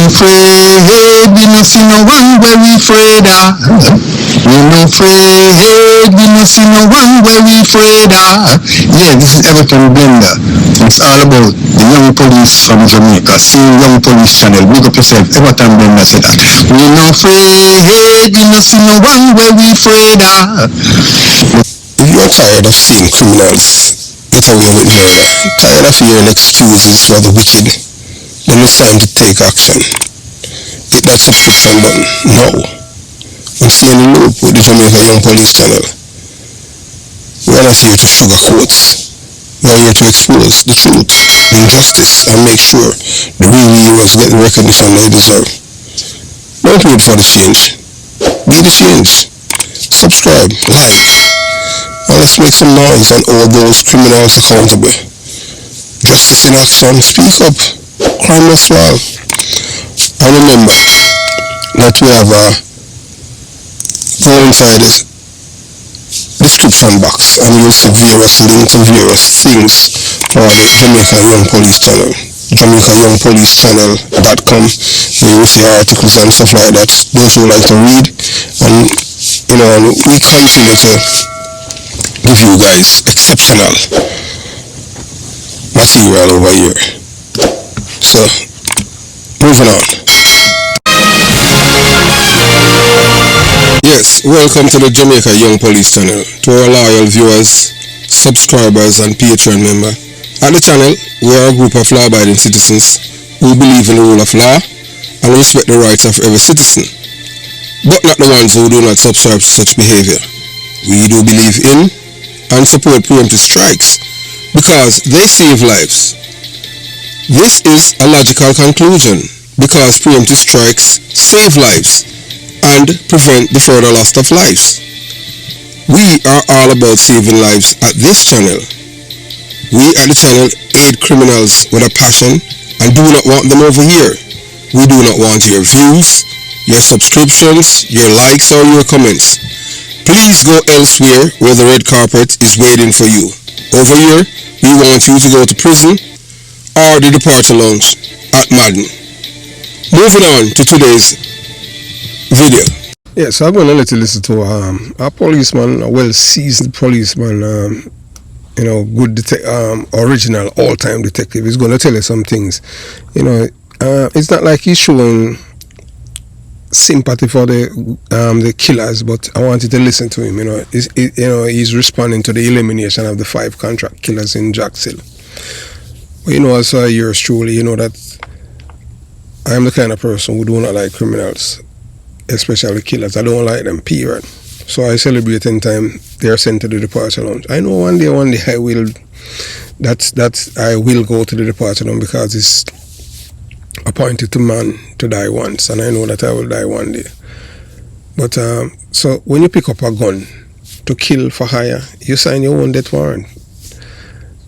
no afraid, we no see no one where we afraid of. We no afraid, we no see no one where we afraid of. Yeah, this is Everton Blender. It's all about the young police from Jamaica. See Young Police Channel. Big up yourself. Everton Blender said that. We no afraid, we no see no one where we afraid of. If you're tired of seeing criminals get away with murder, tired of hearing excuses for the wicked, then it's time to take action. Hit that subscription button now and stay in the loop with the Jamaica Young Police Channel. We are not here to sugarcoat. We are here to expose the truth, injustice, and make sure the real heroes get the recognition they deserve. Don't wait for the change. Be the change. Subscribe, like, and let's make some noise and hold those criminals accountable. Justice in action, speak up. Crime must fall. And remember that we have go inside the description box and you'll see various links to various things for the Jamaica Young Police Channel. JamaicaYoungPoliceChannel.com, where you will see articles and stuff like that. Those who like to read, and we continue to give you guys exceptional material over here. So, moving on. Yes, welcome to the Jamaica Young Police Channel. To our loyal viewers, subscribers and Patreon member. At the channel, we are a group of law-abiding citizens who believe in the rule of law and respect the rights of every citizen, but not the ones who do not subscribe to such behavior. We do believe in and support preemptive strikes because they save lives. This is a logical conclusion because preemptive strikes save lives and prevent the further loss of lives. We are all about saving lives at this channel. We at the channel aid criminals with a passion and do not want them over here. We do not want your views, your subscriptions, your likes or your comments. Please go elsewhere where the red carpet is waiting for you. Over here, we want you to go to prison or the departure lounge at Madden. Moving on to today's video. Yes, I'm going to let you listen to a policeman, a well-seasoned policeman, good original all-time detective. He's going to tell you some things. It's not like he's showing sympathy for the killers, but I want you to listen to him. He's responding to the elimination of the 5 contract killers in ZELLE. But as yours truly, that I am the kind of person who do not like criminals, especially killers. I don't like them, period. So I celebrate anytime they are sent to the departure lounge. I know one day I will go to the departure lounge because it's appointed to man to die once, and I know that I will die one day. But so when you pick up a gun to kill for hire, you sign your own death warrant.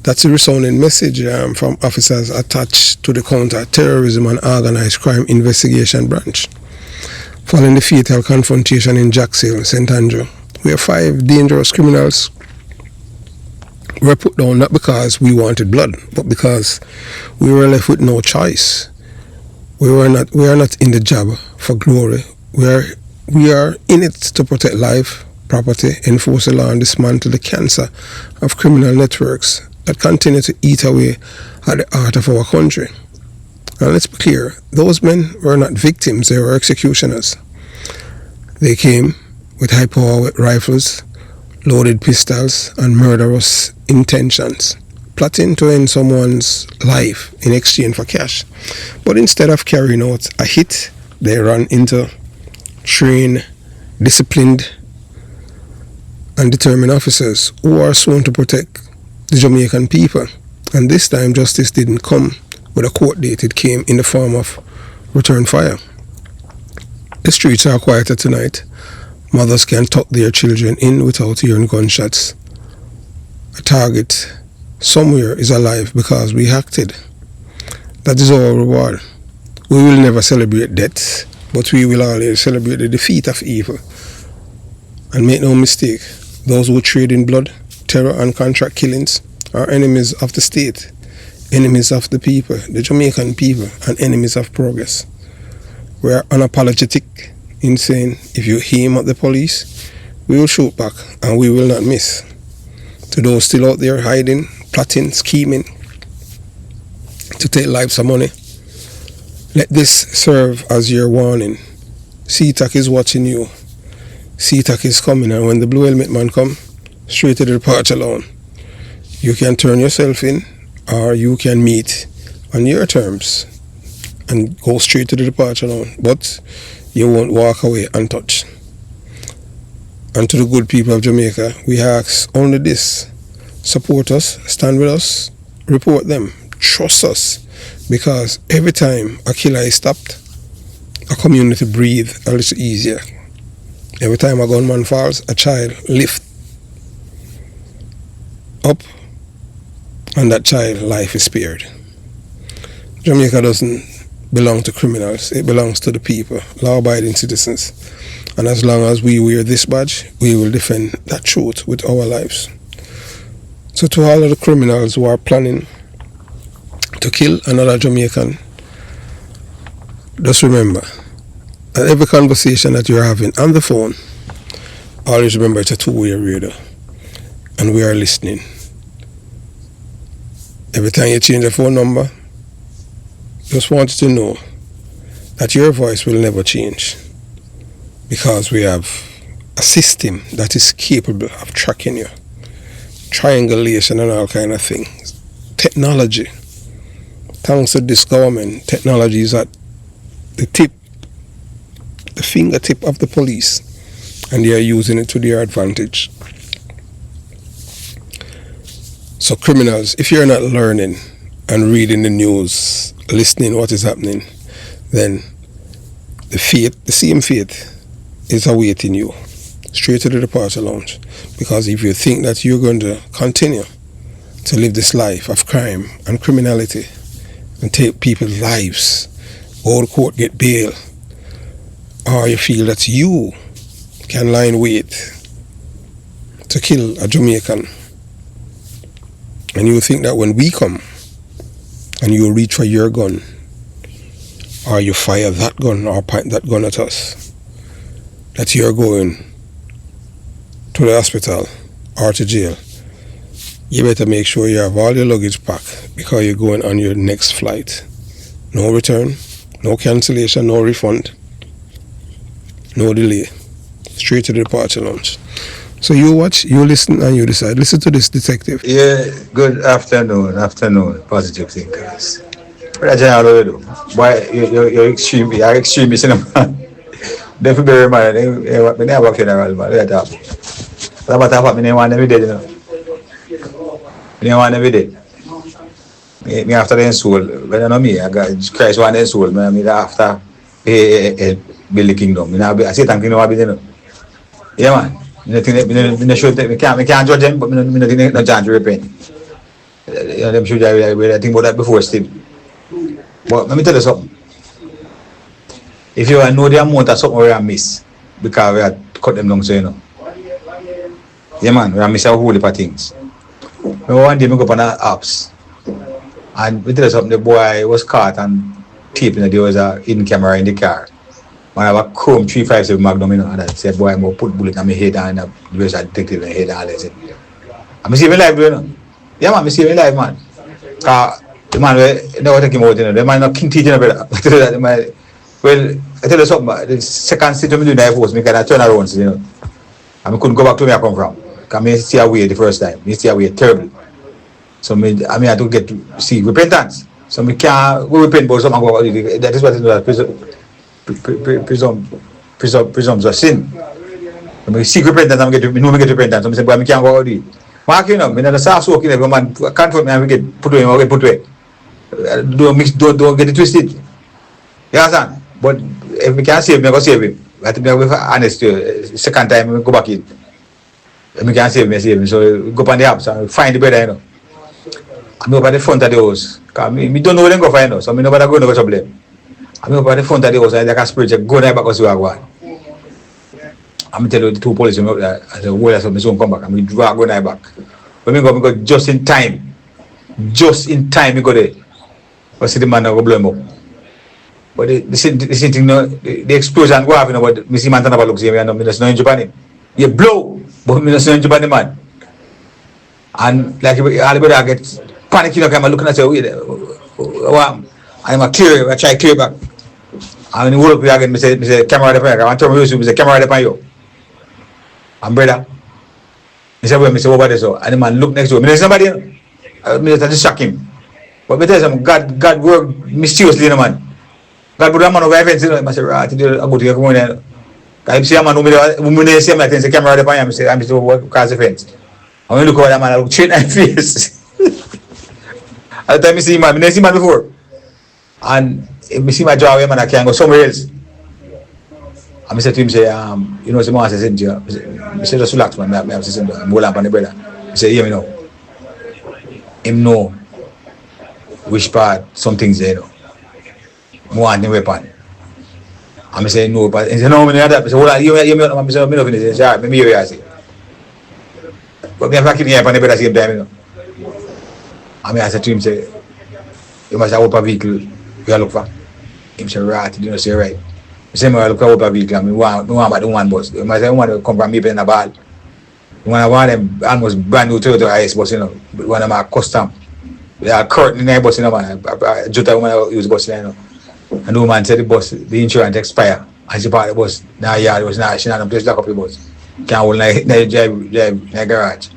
That's a resounding message from officers attached to the Counter-Terrorism and Organized Crime Investigation Branch. Following the fatal confrontation in ZELLE, St. Andrew, where 5 dangerous criminals were put down not because we wanted blood, but because we were left with no choice. We are not in the job for glory. We are in it to protect life, property, enforce the law, and dismantle the cancer of criminal networks that continue to eat away at the heart of our country. And let's be clear, those men were not victims, they were executioners. They came with high-power rifles, loaded pistols, and murderous intentions, plotting to end someone's life in exchange for cash. But instead of carrying out a hit, they ran into trained, disciplined, and determined officers who are sworn to protect the Jamaican people. And this time, justice didn't come with a court date. It came in the form of return fire. The streets are quieter tonight. Mothers can tuck their children in without hearing gunshots. A target somewhere is alive because we acted. That is our reward. We will never celebrate death, but we will always celebrate the defeat of evil. And make no mistake, those who trade in blood, terror and contract killings are enemies of the state, enemies of the people, the Jamaican people, and enemies of progress. We are unapologetic in saying if you aim at the police, we will shoot back and we will not miss. To those still out there hiding, plotting, scheming to take lives of money, let this serve as your warning. CTAC is watching you. CTAC is coming, and when the blue helmet man come, straight to the departure line. You can turn yourself in, or you can meet on your terms and go straight to the departure line, but you won't walk away untouched. And to the good people of Jamaica, we ask only this: support us, stand with us, report them, trust us, because every time a killer is stopped, a community breathe a little easier. Every time a gunman falls, a child lift up and that child life is spared. Jamaica doesn't belong to criminals, it belongs to the people, law-abiding citizens. And as long as we wear this badge, we will defend that truth with our lives. So to all of the criminals who are planning to kill another Jamaican, just remember that every conversation that you're having on the phone, always remember it's a two-way radio, and we are listening. Every time you change a phone number, just want you to know that your voice will never change, because we have a system that is capable of tracking you, triangulation and all kind of things. Technology, thanks to this government, technology is at the fingertip of the police, and they are using it to their advantage. So criminals, if you're not learning and reading the news, listening what is happening, then the same fate is awaiting you, straight to the departure lounge. Because if you think that you're going to continue to live this life of crime and criminality and take people's lives, go to court, get bail, or you feel that you can lie in wait to kill a Jamaican, and you think that when we come and you reach for your gun, or you fire that gun or point that gun at us, that you're going to the hospital or to jail, you better make sure you have all your luggage packed, because you're going on your next flight. No return, no cancellation, no refund, no delay. Straight to the departure lounge. So you watch, you listen, and you decide. Listen to this, detective. Yeah, good afternoon, positive thinkers. Brother General, why you're extremist in a man. Definitely very man, they never funeral, man. Let that happen. What about me, one every day, you know. Me one every day. Me after the soul, when you know me, I got Christ one in soul, me after build the kingdom. I say thank you, know, you know. Yeah, man. Me can't judge them, but me no think no chance to repent. You know, them should I think about that before still. But let me tell you something. If you know the amount of something we have missed, because we have cut them down, so you know. Yeah, man, we have missed a whole heap of things. One day I go up on the apps, and we tell you something. The boy was caught and taping that there was a hidden camera in the car. I have a Chrome 357 Magnum, you know, and I said, boy, I'm going to put bullet on my head and the US detective in my head and all that. I'm saving life, you know. Yeah, man, I'm saving life, man. The man, never take him out, you know. The man not king teaching, brother. Well, I tell you something, the second stage of me doing that was me kind of turn around, you know. And I couldn't go back to where I come from. Because I stay away the first time. I stay away terribly. So I had to get to see repentance. So I can't go repent, but something go. That is what it is. Presumption of sin. I seek repentance, I get repentance. I say, boy, I can't go out there. Mark, you know, I don't start soaking every man. Can't for me, I get put away, I get put away. Don't get it twisted. You understand? But if we can't save me, I go save him. I have to be honest. Second time, I go back in. If we can't save me, I save him. So go up on the apps and find the brother, you know. I'm over at the front of the house. Because I don't know where they go find us. So I'm nobody going to go trouble them. I'm over at the front of the house, and like a spirit, go there back and see where I go. I'm tell you the two police up there, I said, well, I said, my son come back, and we drag go there back. When we go just in time, we go there. I see the man go blow him up. But the same thing, no, the explosion go happen, but me see man turn up look see me, and me just know in Japan. You blow, but me just know in Japan, man. And like all the brother get panic, you know, I'm looking at you, I'm a clear, I try clear back. And when you work again, me say camera the fire. I want to use you, me say camera the fire. And brother, me say what about this? And the man look next to me. Me say somebody, me just shock him. But me tell you, God work mysteriously, you know, man. God put a man over fence, you know. I say, right, I go to your community. I see a man who see me, I say camera the fire. I say, I'm just work across the fence. And when you look over that man, I look straight in his face. At the time I see him, I never see man before. And if I see my job, man, I can go somewhere else. And I said to him, say, you know, someone says, I say, just relax, man. I say, I'm going on the brother. I say, hear me now. Him know which part some things there, you know. I want the weapon. And I say, no, but he said, no, I that. I say, hold on, you me out. I say, I'm not finished. He say, all right, let me hear you, I say. But I'm not killing you upon the brother at the same time, you know. And I said to him, say, you must have a vehicle you look for. Him say, right, you know, say, right. I say, I look for a vehicle, and I want about the one bus. I say, I want to come from me in a ball. One of them almost brand new Toyota IS bus, you know, one of my custom. They are currently in the bus, you know, man. I just use bus, you know. And the woman said the bus, the insurance expire. And she bought the bus. Now, yeah, it was not, she not just lock up the bus. Can't hold drive in the garage.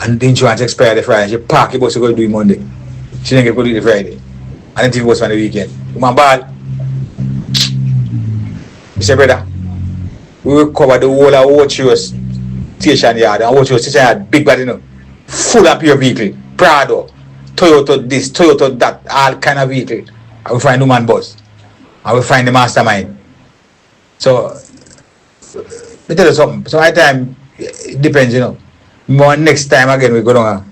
And the insurance expired the Friday. She parked the bus to go do it Monday. She didn't get to do it the Friday. And then the bus on the weekend. Woman ball. He said, brother, we will cover the whole of Watchers station yard. And Watchers station yard, big bad, you know, full of your vehicle. Prado, Toyota this, Toyota that, all kind of vehicle. I will find the man bus. I will find the mastermind. So, let me tell you something. So, my time, it depends, you know. More next time again, we go down.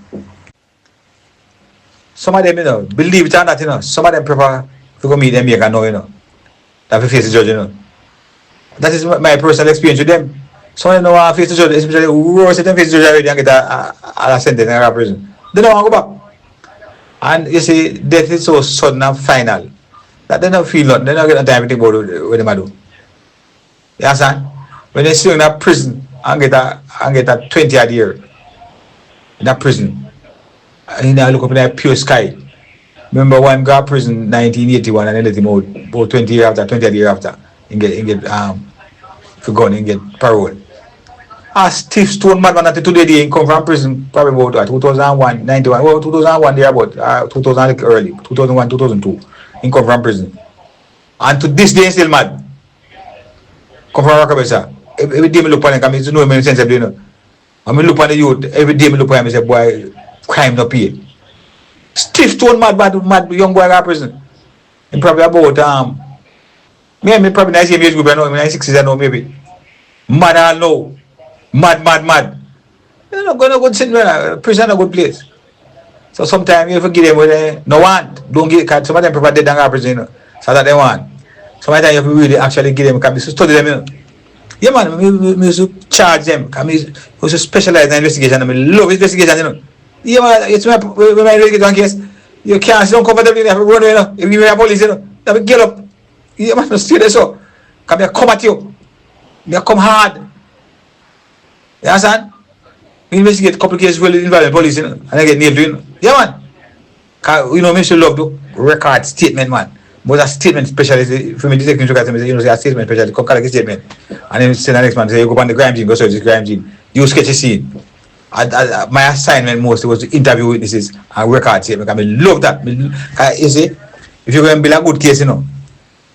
Some of them, you know, believe it or not, you know, some of them prefer to go meet them here and know, you know, that we face the judge, you know. That is my personal experience with them. Some of them don't want to face the judge, especially who face the judge already and get a sentence in a prison. They don't want to go back. And you see, death is so sudden and final that they don't feel nothing. They don't get no time to think about what they do. You understand? When they sit in a prison and get a 20-odd year in a prison, and you look up in that pure sky. Remember when got prison 1981 and they let him out about 20 years after, and get forgone and get parole. A stiff stone madman that today he come from prison probably about 2001, 91, well 2001 there about 2000 early, 2001, 2002. He come from prison. And to this day he's still mad. Come from Rockabessa. Every day I look at him, I know him sense of you know. I look at the youth, every day I look at him and say, boy, crime no pay. Stiff stone mad young boy in prison. He probably about me probably 9 years ago, I know him, 960s I know maybe. Mad all know. Mad. You're not going to go sit there. Prison is a good place. So sometimes you forgive them with no want. Don't get caught. Some of them prefer dead than prison, you know. So that they want. Sometimes you have to really actually give them, because study them, you know. Yeah, man, we used to charge them. Because we used to specialize in investigation. I love investigation, you know. Yeah, man, it's when I investigate one case, you can't sit down comfortably, you have to run, you know. If you have police, you know, you have to get up. Yeah, man, stay there so. Because they come at you. They come hard. You understand? We investigate a couple of cases involving police, you know, and I get named, you know. Yeah, man. Because, you know, me still love the record statement, man. But a statement specialist, for me, detective look at me, you know, say a statement specialist, come collect a statement. And then say the next man, say, you go on the crime scene, go search the crime scene. You sketch a scene. My assignment mostly was to interview witnesses and record statement. I love that. You see, if you're going to build a good case, you know,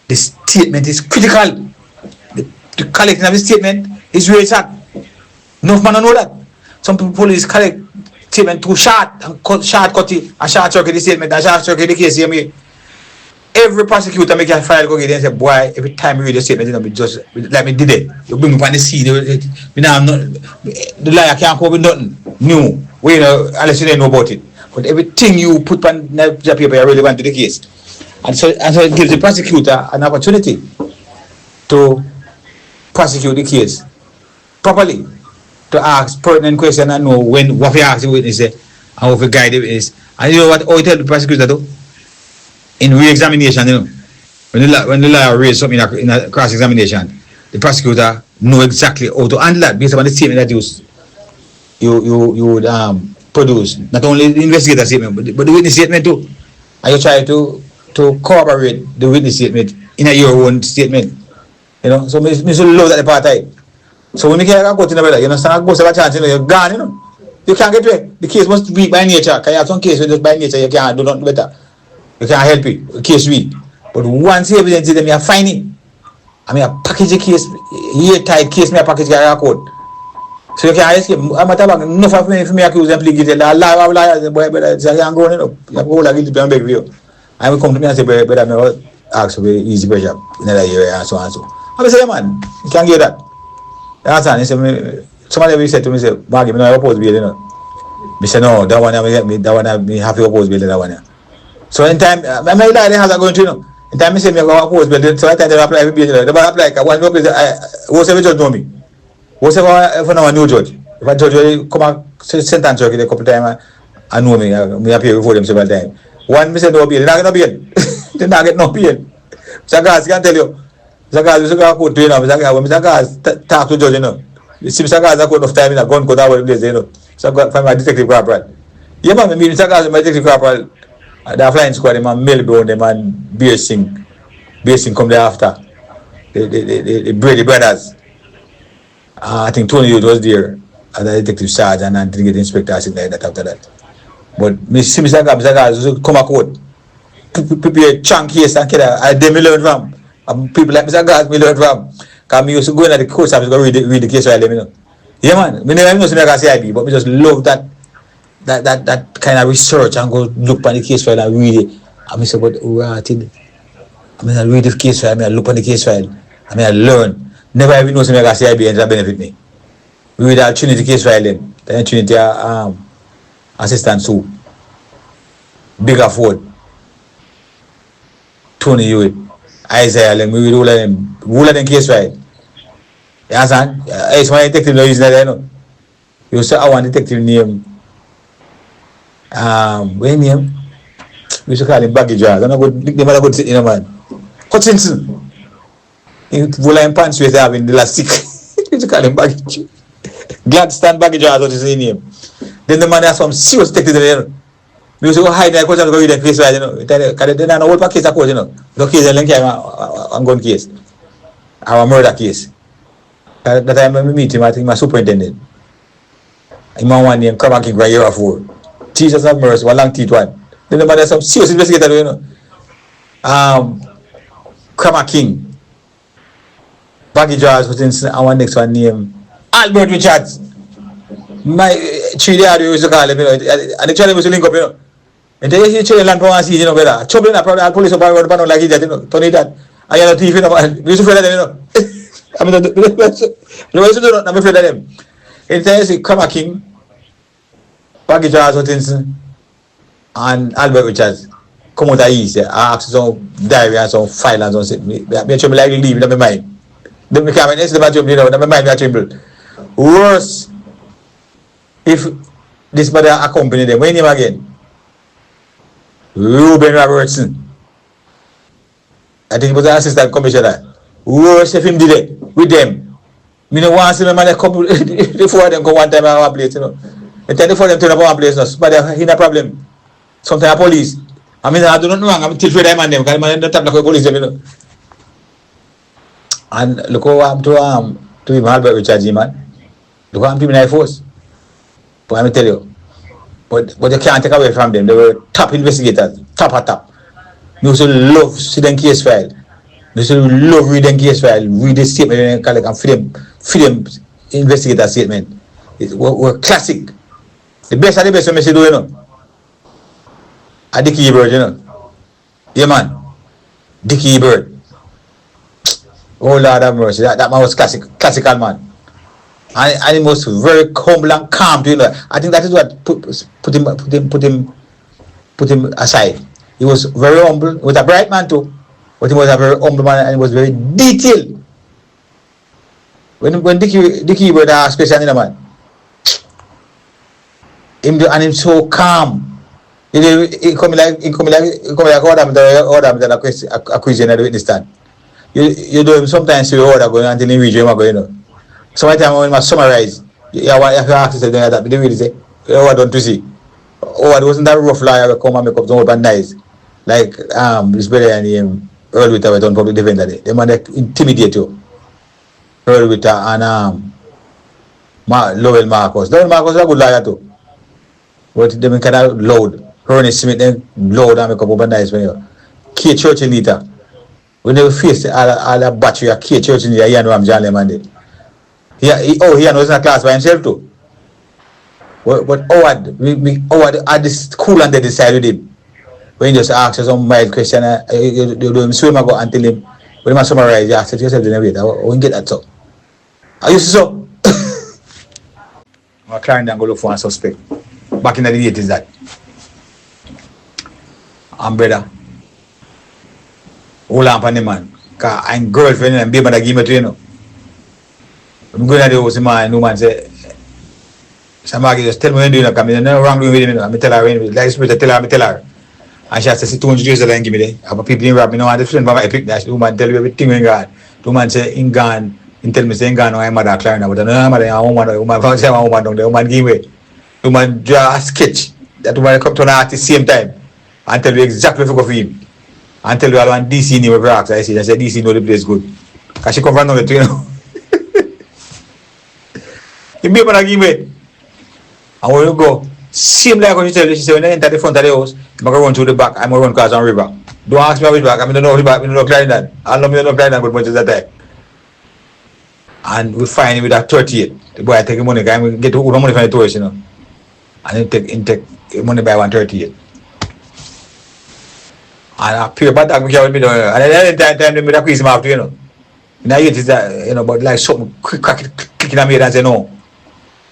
the statement is critical. The collecting of the statement is where it's at. Enough man don't know that. Some people police collect statement too short and short it and short circuit the statement and short circuit the case. Every prosecutor make a file go get and say, boy, every time you read the statement, you know, just like me did it. You bring me on the scene. The liar can't come up with nothing new. You know, unless you don't know about it. But everything you put on the paper is relevant to the case. And so it gives the prosecutor an opportunity to prosecute the case properly. To ask pertinent question and know when what you ask the witness and how to guide the witness. And you know what I tell the prosecutor do? In re-examination, you know, when the lawyer raised something in a cross-examination, the prosecutor know exactly how to handle that based on the statement that you would produce. Not only the investigator statement, but the witness statement too. And you try to corroborate the witness statement in your own statement. You know, so me so love that the party. So when you can't go to the brother, you know, stand go have a chance, you know, you're gone, you know. You can't get away. The case must be by nature. Can you have some case where just by nature you can't do nothing better. You can't help it. The case weak. But once the evidence is there, you find it. I mean, a package the case, here tight case, me a package the record. So you can't escape. I'm not talking enough of me for me accuse them plead guilty. The liar, boy, but it's a young girl, you know. You have to hold a guilty and beg for you. I will come to me and say, but I'm not ask for easy pressure in another year and so on and so. I will say, yeah, man, you can't get that. You understand? He said, somebody will say to me, say, Maggie, I don't oppose bail, you know. I say, no, that one, I have to oppose bail, that one. So in time, I'm not like the house I'm going to, you know. In time, I say, I'm going to oppose bail, so I time they apply for bail, you know. They apply, one place, whatever judge know me. Whatever, if I know a new judge. If a judge will come and sentence circuit a couple of times, I know me, I appear before them several times. One, I say, no bail, they're not going to bail. They're not getting no bail. Mr. Gas, can tell you. Mr. Gas, Mr. Gas, court, you know, when Mr. Gas talk to judge, you know. You see Mr. Gas, I got enough time in a gun court, I place, you know. So I got from my detective corporal. Yeah, man, Mr. Gas, my detective corporal, the flying squad, them and Melbourne, them and Beersing come there after. The Brady brothers. I think Tony Youth was there as a detective sergeant and didn't get inspector sitting like that after that. But Mr. Gas come a court. Prepare chunk case and kid, I did me learn from. People like Mr. Gas, me learn from. Because me used to go in at the court office to read the case file, you know. Yeah, man. Me never know something like CIB, but me just love that kind of research and go look on the case file and read it. I mean, say, but right, I mean, I read the case file, I mean, I look on the case file, I mean, I learn. Never even know something like CIB and that benefit me. We read our Trinity case file, then Trinity assistant Sue, Bigger Ford, Tony Hewitt, Isaiah, we read all of them case file. You understand? It's my detective law using that, you know. You say, I want detective name. What name? We should call him Baggy Jazz. I'm not good, they might have good, you know, man. Hutchinson. In Vola pants with having the elastic. We should call him Baggy Jazz. Gladstone Baggy Jazz, what is his name? Then the man has some serious detective, you know. We used to go hide their coach and go read their case file, you know. Because they don't know what case I coach, you know. The case is a gun case. Our murder case. That time I meet him, I think my superintendent. He man one name, Crama King, right here for. Jesus have mercy, one long teeth one. Then the man has some serious investigator, you know. Crama King. Baggy Jars was in our next one name. Albert Richards. My 3 day we used to call him, you know. And the children was to link up, you know. And then you children land for see, you know, better. Trouble, probably I'll police up around the like that, you know. Tony that. And you're not thief, you know. We used to feel that, you know. I mean, the way to do it, I'm afraid of them. In time, you see, Crama King, Baggy Jars Hutchinson, and Albert Richards come out of east. I ask some diary and some file and some. Me trouble like leave in my mind. Then me come and answer the bathroom, you know, in my mind, I tremble. Worse, if this mother accompany them, when name again? Ruben Robertson. I think he was the assistant commissioner. Worse if him did it with them. Me no want to see my man couple the four of them come one time at one place, you know. And then the four of them turn up at one place, no. But he no problem. Sometimes police. I mean, I do not know wrong. I'm still afraid of them because man don't tap like police, you know. And look how I'm to him Albert Richards, man. Look how I'm to him in force. But I tell you. But you can't take away from them. They were top investigators, top. You also love see them case file. They still love reading case file, read the statement and collect and feed them investigator statement. We're classic. The best of the best when I say do, you know. A Dickie Bird, you know. Yeah, man. Dickie Bird. Oh, Lord have mercy. That man was classical man. And he was very humble and calm, you know. I think that is what put him aside. He was very humble. He was a bright man too. But he was a very humble man and he was very detailed. When Dickie Bird especially in a man, and him so calm. It come like order me a question at the witness stand. You do him sometimes you order going until you reach him going, you know. Sometimes when I summarize, you have to ask yourself that, but they really say, oh, I don't to see. Oh, it wasn't that rough lawyer come and make up some open nice. Like this brother and him Earl with our done public defender. They man they intimidate you. Earl with and Lowell Marcos. Lowell Marcos is a good lawyer too. But they kind of loud. Ernest Smith then loud and make up open nice when you. K Church in Nita. When they face all the battery of K Church in Nita, he and Ram John Lemande. He knows in a class by himself too. But Howard had this cool and they decide with him. When you just ask some mild question, you do him swim go and tell him, when you summarize, you ask yourself, wait, I won't get that so. I used to so. My client and go look for a suspect. Back in the 80s that. And brother, hold on for the man. Because I'm girlfriend and baby that give me to you know. I'm going to the house, man, no man say, somebody just tell me when you do come in, no wrong with me, I tell her when, like spirit, tell her. And she has to say $200 and give me there. I have people in rap, you know, and the friend from my epic dash, the woman tell you everything in God. The woman say, in God, and tell me, say, in God, no, I'm mother, Clarina, but no, mother, I'm woman, say, I'm woman, the woman give me. The woman draw a sketch, that woman come to an artist same time, and tell you exactly what to go for him. And tell you all one DC name of rocks, I say, DC know the place good. Because she come from the you know. You be able to give me. And when you go, same like when you tell her, she said, when I enter the front of the house, I'm going to run through the back, I'm going to run across on river. Don't ask me which back, I don't know which back, I don't know Clarendon. I don't know Clarendon, but much of that time. And we find him with that 38. The boy take the money, we get the money from the tourist, you know. And he take money by 138. And I pay back that, we carry me down, and at the time, they made a quiz him after, you know. And I hate is that, you know, but like something clicking on me and say no.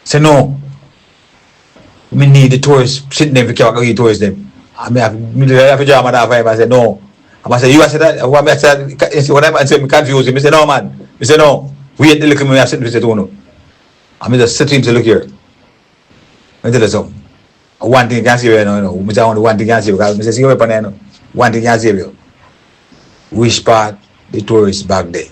Say no. Me need the tourists sitting there for carry tourists them. I mean, I have a job and I say no. I say you I said that. What I said, what I say, me confuse him. I say no, man. I say no. Wait till look at me. I sit and say no. I mean, just sit him to look here. I tell you something. One thing I can say, you know. I say one thing I can say because I say see you up on there, no. One thing I can say, you. Which part the tourists back there?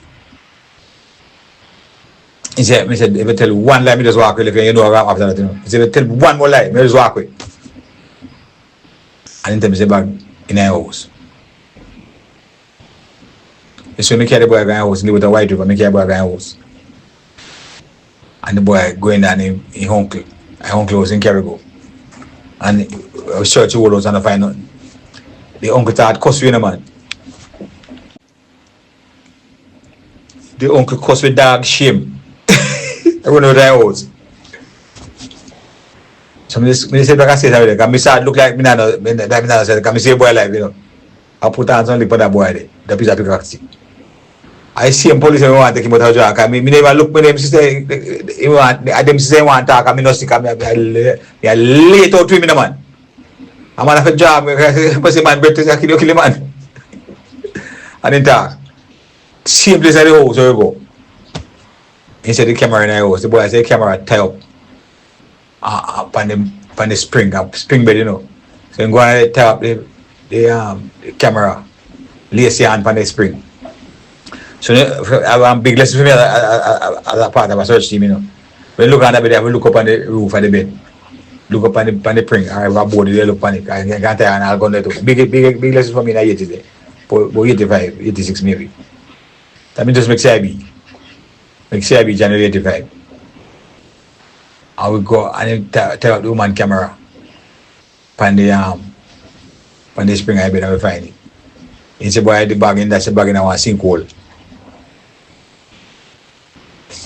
He said, if I tell you one lie, I just walk away. If you know after that, you know. He said, if I tell you one more lie, I just walk away. And then he said, back in our house. So I carry the boy around house, and he with a white river, I carry the boy around house. And the boy going down in uncle. My uncle was in Carrigo. And I was searching all those and I find nothing. The uncle thought, cuss you, man. The uncle cuss with dog shame. I run out of the house. So I say, like I said already, because I start look like me now, because I say boy life, you know. I put hands on the that boy there, the piece of the I see him police and want to take him out of jail. I never look at them sister, them sister want to talk, I no sick, I late out to him, man. I'm on a job, I say, man, better kill him, man. And then talk. Same place at the house, where you go. He said the camera in the house. The boy said the camera tie up on the spring bed, you know. So I'm going to tie up the camera, lace your hand on the spring. So I have a big lesson for me as a part of a search team, you know. When you look on the bed, I will look up on the roof of the bed. Look up on the spring. I have a board there, look on it. I can't tell and I'll go there too. Big lesson for me in the 80s there. But 85, 86 maybe. That means just make CIB. Like CIB January 85. I will go and tell out the woman camera on the spring I bet I will find it. He said, boy, the bag in that's a bag in our sinkhole.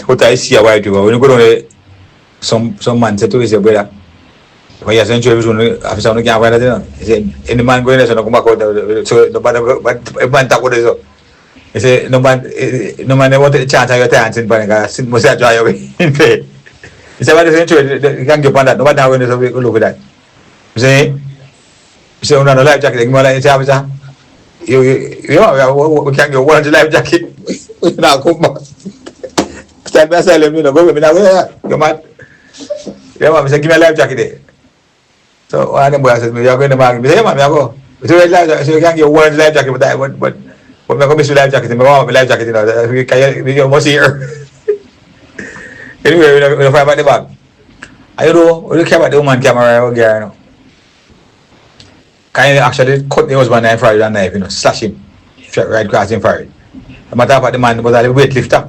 What I see a white river, when you go down there, some man said to me, he said, brother, when you're saying to after someone can't find that, he said, any man going there, so no come back out, so no matter what man talk about it. He said, no man never take the chance of your chance in panic, I must have dry away in bed. He said, what is it? You can't jump on that, no matter how you look at that. He said, you know, no life jacket, you know, like, we can't go one life jacket. We now come back. Stand by silent, you know, go with me now, come on. Yeah, man, I said, give me a life jacket there. So one of them boys said, "You're going to market." I said, "Yeah, man, I go." So red life jacket. So you can get one life jacket, but I'm going to miss the life jacket. I want my life jacket. You know, can you must hear. Anyway, we don't find about the bag. I don't know. We don't care about the woman camera or girl. You know. Can you actually cut the husband and Friday that knife? You know, slash him right across him Friday. No matter what the man was a weightlifter.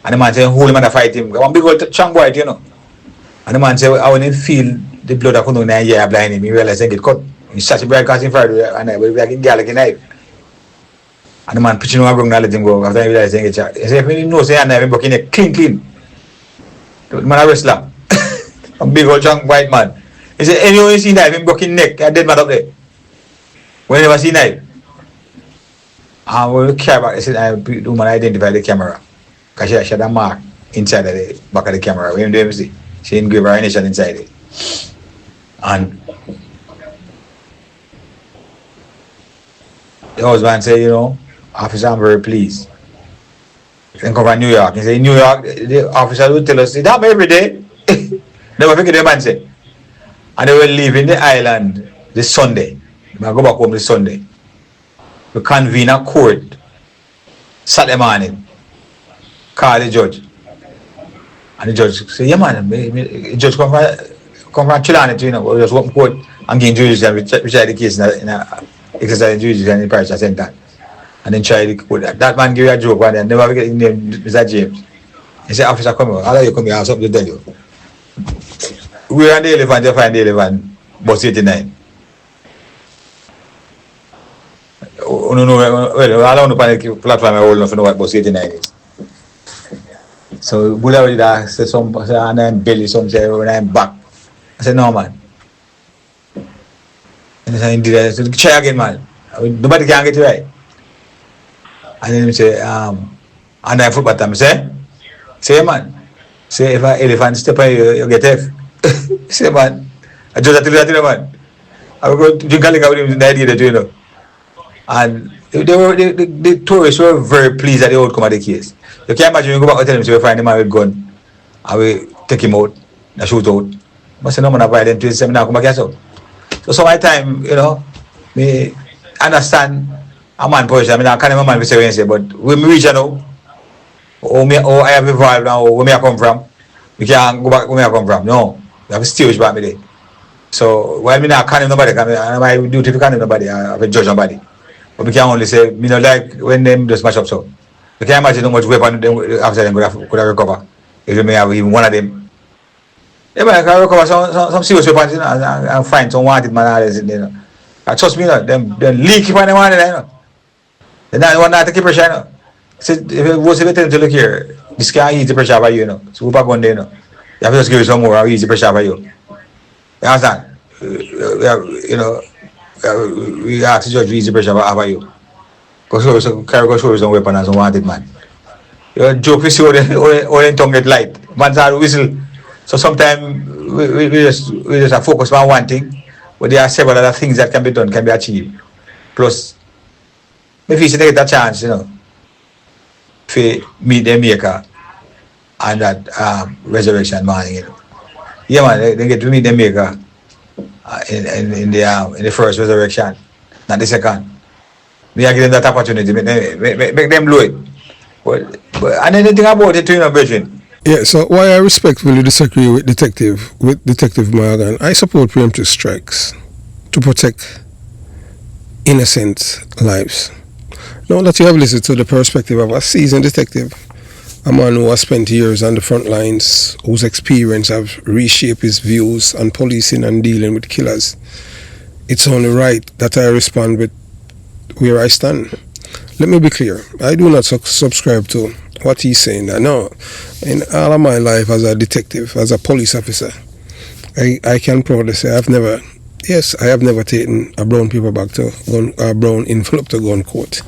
And the man said, hold him and fight him. One big old strong boy, you know. And the man said, I want to feel the blood that comes down the ear blind him. He realized he get cut. He shot him right across him Friday and I was like a girl like a knife. And the man pitching over and let him go after he realized he get shot. He said, if he knows he had a knife, he broke in a clean. The man a wrestler. A big old strong white man. He said, anyone you see knife, he broke in neck, a dead man up there. When you never see knife. And when we care about it, the woman identified the camera. Because she had a mark inside of the back of the camera. When you see, she engraved her initial inside it. And the husband said, you know, officer, I'm very pleased. Then come from New York. He said, in New York, the officer would tell us, it happens every day. Never forget the man said. And they were leaving the island this Sunday. I go back home this Sunday. We convene a court Saturday morning. Call the judge. And the judge say, yeah man, the judge come from Chilani to, you know, just open court and gain jurisdiction, which are the case in a exercise jurisdiction in the parish center. And then try the court. That man give you a joke one day, never forget his name, Mr. James. He said, officer, come here, I'll you come here, I have something to tell you. We are on the elephant, they find the elephant, bus 89. No, well, I don't know the platform I hold enough to know what bus 89 is. So Buddha would ask, say some say I'm belly, some say when I'm back. I said, no man. And I said, try again, man. Nobody can get it right. And then he say, and I football time. Say man. Say if an elephant step on you, you get F. Say man. I just tell you man. I will go drink a liquor with him in the idea that you know. And the tourists were very pleased at the outcome of the case. You can't imagine you go back and tell him, so we find the man with a gun and we take him out, and shoot out. But say no man are violent to his seminar, come back here so. So some of the time, you know, me understand a man position. I mean I can't even man for say, but when we reach now, or I have evolved now, where me I come from, we can't go back where me I come from. No. We have to stay back me there. So while me not can't nobody, my duty if you can't nobody, I have to judge nobody. But we can only say, me not like when them just smash up so. You can imagine how much weapon them after them could have recover. If you may have even one of them. Yeah, man, I can recover some serious weapons, you know, and find some wanted man, you know. And trust me, you know, them leak if I want it, you know. They're not one not to keep pressure, you know. So if you go to tell them to look here, this can't ease the pressure by you, you know. So go back on there, you know. You have to just give you some more, I'll ease the pressure by you. You understand? You know, we ask the judge to ease the pressure by you. Because carry go show some weapon and some wanted man. You joke, we see how the tongue get light. Man start whistle. So sometimes we just focus on one thing, but there are several other things that can be done, can be achieved. Plus, if you take a chance, you know, to meet the maker and that resurrection morning, you know. Yeah man, they get to meet the maker in the first resurrection, not the second. We are giving them that opportunity, make them blow it. But and anything about it, you know, brethren. Yeah, so why I respectfully disagree with Detective Morgan, I support preemptive strikes to protect innocent lives. Now that you have listened to the perspective of a seasoned detective, a man who has spent years on the front lines, whose experience have reshaped his views on policing and dealing with killers, it's only right that I respond with where I stand. Let me be clear, I do not subscribe to what he's saying. No, in all of my life as a detective, as a police officer, I can proudly say I have never taken a brown paper bag to a brown envelope to gun court.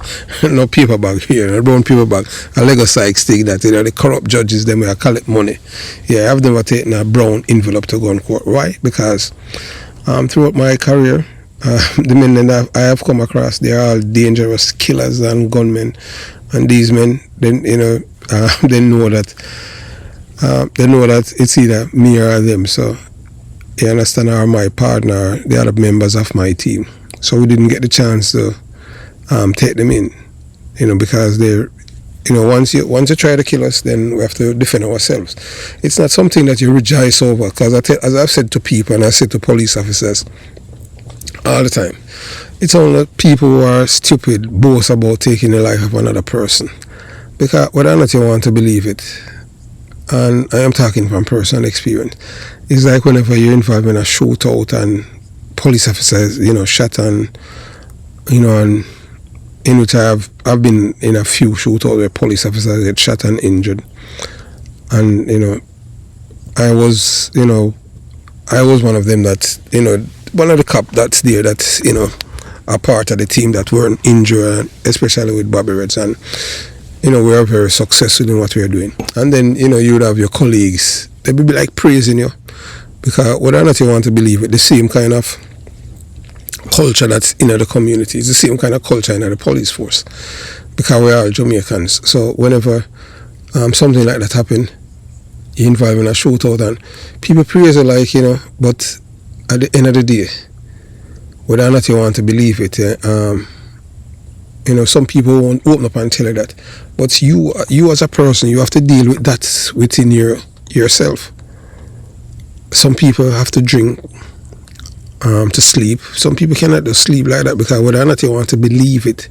No paper bag here, a brown paper bag, a Lego Sykes stick that, you know, the corrupt judges them will collect money. Yeah, I've never taken a brown envelope to gun court. Why? Because throughout my career, the men that I have come across, they are all dangerous killers and gunmen, and these men, then you know, they know that it's either me or them. So you understand, or my partner, the other members of my team. So we didn't get the chance to take them in, because they're, once you try to kill us, then we have to defend ourselves. It's not something that you rejoice over, because as I've said to people, and I said to police officers all the time, it's only people who are stupid boast about taking the life of another person. Because whether or not you want to believe it, and I am talking from personal experience, it's like whenever you're involved in a shootout and police officers, shot and, and in which I've been in a few shootouts where police officers get shot and injured. And, I was one of them that, one of the cops that's there that's, a part of the team that weren't injured, especially with Bobby Reds. And, we are very successful in what we are doing. And then, you would have your colleagues, they would be like praising you. Because whether or not you want to believe it, the same kind of culture that's in the community is the same kind of culture in the police force. Because we're all Jamaicans. So whenever something like that happen, you're involved in a shootout and people praise you like, but at the end of the day, whether or not you want to believe it, some people won't open up and tell you that. But you as a person, you have to deal with that within yourself. Some people have to drink to sleep. Some people cannot just sleep like that, because whether or not you want to believe it,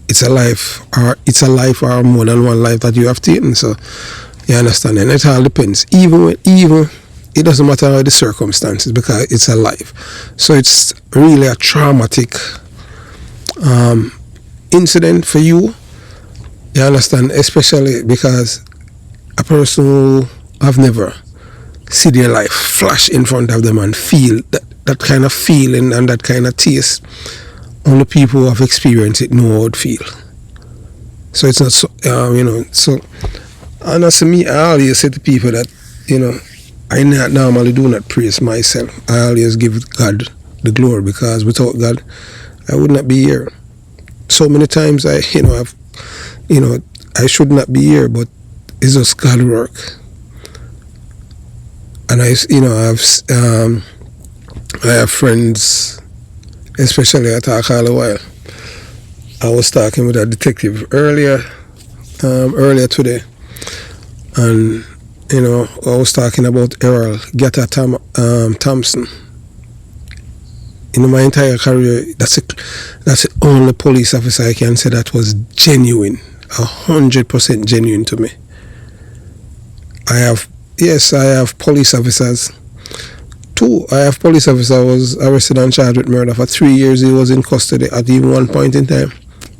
it's a life or more than one life that you have taken. So you understand, and it all depends. Even it doesn't matter the circumstances, because it's a life. So it's really a traumatic incident for you. You understand, especially because a person who have never see their life flash in front of them and feel that kind of feeling and that kind of taste, only people who have experienced it know how it feel. So it's not so, so, and as for me, I always say to people that, I normally do not praise myself. I always give God the glory, because without God, I would not be here. So many times I should not be here, but it's just God work. And I have friends, especially at KlLLERS. I was talking with a detective earlier today, and I was talking about Errol Gata Thompson. In my entire career, that's the only police officer I can say that was genuine, 100% genuine to me. I have police officers. I have police officer was arrested and charged with murder. For 3 years he was in custody at even one point in time.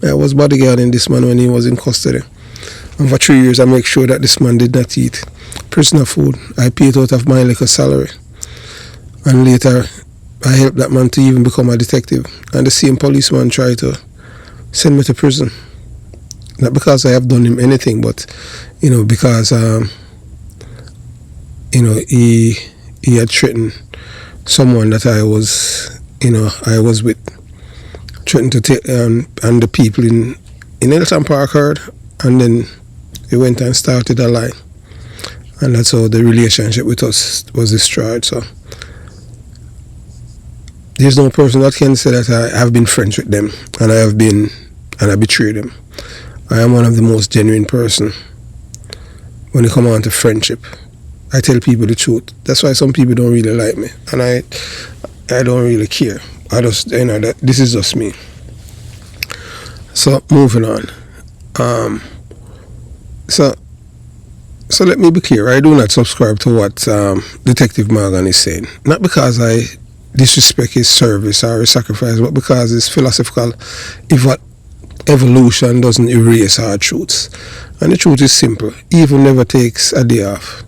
I was bodyguarding this man when he was in custody. And for 3 years I make sure that this man did not eat prisoner food. I paid out of my little salary. And later I helped that man to even become a detective. And the same policeman tried to send me to prison. Not because I have done him anything, but because he had threatened someone that I was with, threatened to take, and the people in Elton Park heard, and then he went and started a lie, and that's how the relationship with us was destroyed. So there's no person that can say that I have been friends with them and I betrayed them. I am one of the most genuine person when it comes on to friendship. I tell people the truth. That's why some people don't really like me, and I don't really care. I just, that this is just me. So moving on. So let me be clear. I do not subscribe to what Detective Morgan is saying. Not because I disrespect his service or his sacrifice, but because it's philosophical. Evolution doesn't erase our truths, and the truth is simple. Evil never takes a day off.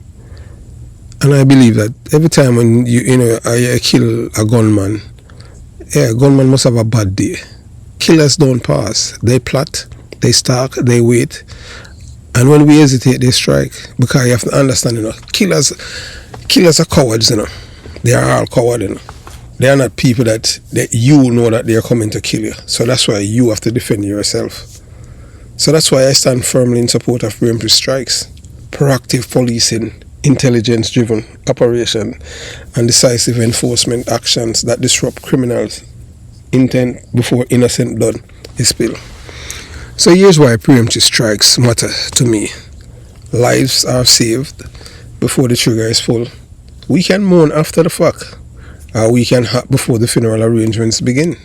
And I believe that every time when you kill a gunman, a gunman must have a bad day. Killers don't pause. They plot, they stalk, they wait. And when we hesitate, they strike. Because you have to understand, killers are cowards, They are all cowards, They are not people that you know that they are coming to kill you. So that's why you have to defend yourself. So that's why I stand firmly in support of preemptive strikes, proactive policing, intelligence-driven operation and decisive enforcement actions that disrupt criminals' intent before innocent blood is spilled. So here's why preemptive strikes matter to me. Lives are saved before the trigger is pulled. We can mourn after the fact, or we can hack before the funeral arrangements begin.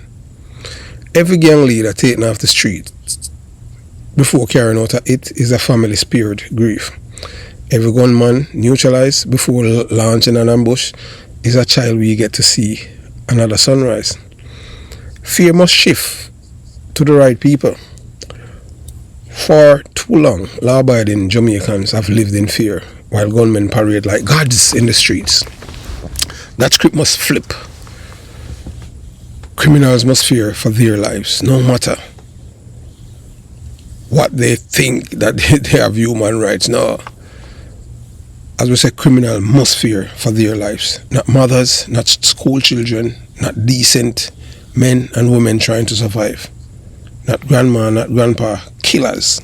Every gang leader taken off the street before carrying out it is a family-spared grief. Every gunman neutralized before launching an ambush is a child we get to see another sunrise. Fear must shift to the right people. For too long, law-abiding Jamaicans have lived in fear while gunmen parade like gods in the streets. That script must flip. Criminals must fear for their lives, no matter what they think that they have human rights. No. As we say, criminals must fear for their lives. Not mothers, not school children, not decent men and women trying to survive. Not grandma, not grandpa, killers.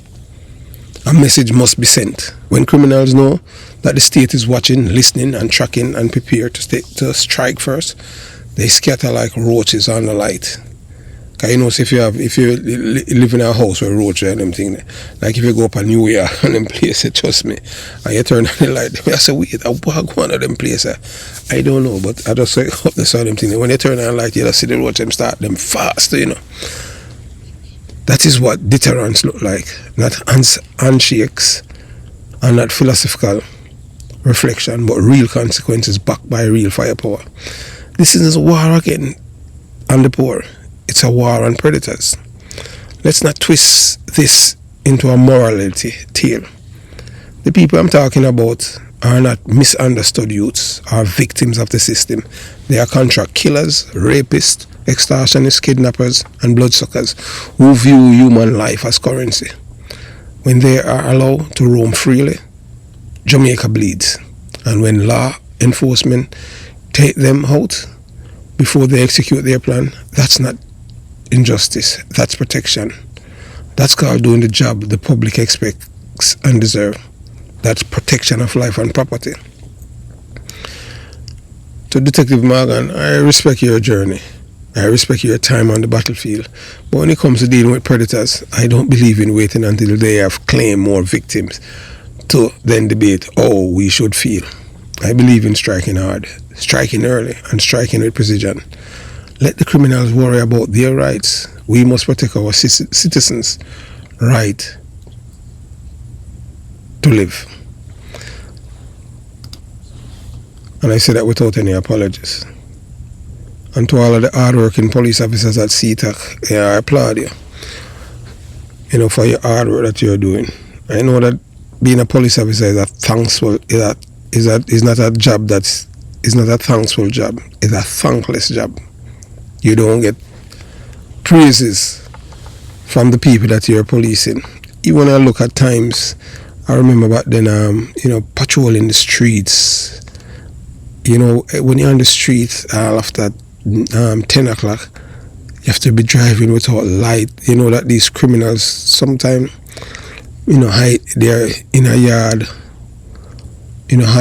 A message must be sent. When criminals know that the state is watching, listening and tracking and prepared to strike first, they scatter like roaches on the light. Cause you know, so if you live in a house where roaches and them things, like if you go up a New York and them places, trust me, and you turn on the light, I say, wait, I'll go on to them places. I don't know, but I just say up the side them things. When you turn on the light, you just see the roaches them start them fast, you know. That is what deterrence look like, not handshakes and not philosophical reflection, but real consequences backed by real firepower. This is a war again on the poor. It's a war on predators. Let's not twist this into a morality tale. The people I'm talking about are not misunderstood youths or victims of the system. They are contract killers, rapists, extortionists, kidnappers, and bloodsuckers who view human life as currency. When they are allowed to roam freely, Jamaica bleeds. And when law enforcement take them out before they execute their plan, that's not injustice, that's protection. That's called doing the job the public expects and deserve. That's protection of life and property. To Detective Morgan, I respect your journey. I respect your time on the battlefield. But when it comes to dealing with predators, I don't believe in waiting until they have claimed more victims to then debate how we should feel. I believe in striking hard, striking early, and striking with precision. Let the criminals worry about their rights. We must protect our citizens' right to live. And I say that without any apologies. And to all of the hard-working police officers at CTAC, I applaud you, for your hard work that you're doing. I know that being a police officer is not a job is not a thankful job. It's a thankless job. You don't get praises from the people that you're policing. Even when I look at times, I remember back then, patrolling the streets. When you're on the street after 10 o'clock, you have to be driving without light. You know that these criminals sometimes, hide they're in a yard,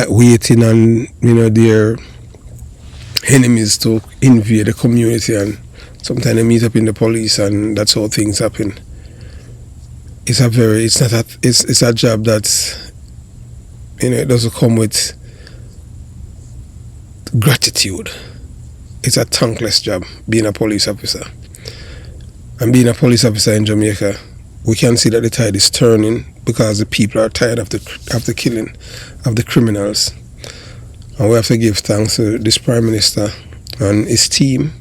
waiting on, their enemies to invade the community, and sometimes they meet up in the police, and that's how things happen. It's a job that, it doesn't come with gratitude. It's a thankless job, being a police officer. And being a police officer in Jamaica, we can see that the tide is turning because the people are tired of the killing of the criminals. And we have to give thanks to this Prime Minister and his team,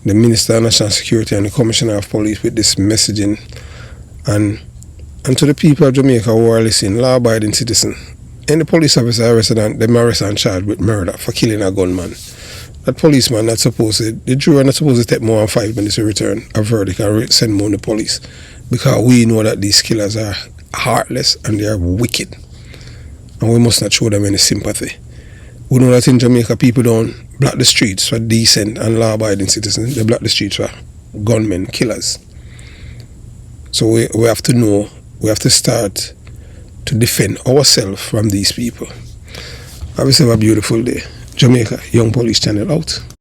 the Minister of National Security and the Commissioner of Police with this messaging. And to the people of Jamaica who are listening, law-abiding citizens, any police officer arrested and charged with murder for killing a gunman. That policeman the jury not supposed to take more than 5 minutes to return a verdict and send more to the police, because we know that these killers are heartless and they are wicked, and we must not show them any sympathy. We know that in Jamaica people don't block the streets for decent and law-abiding citizens. They block the streets for gunmen, killers. So we have to know, we have to start to defend ourselves from these people. Have yourself a beautiful day. Jamaica, Young Police Channel out.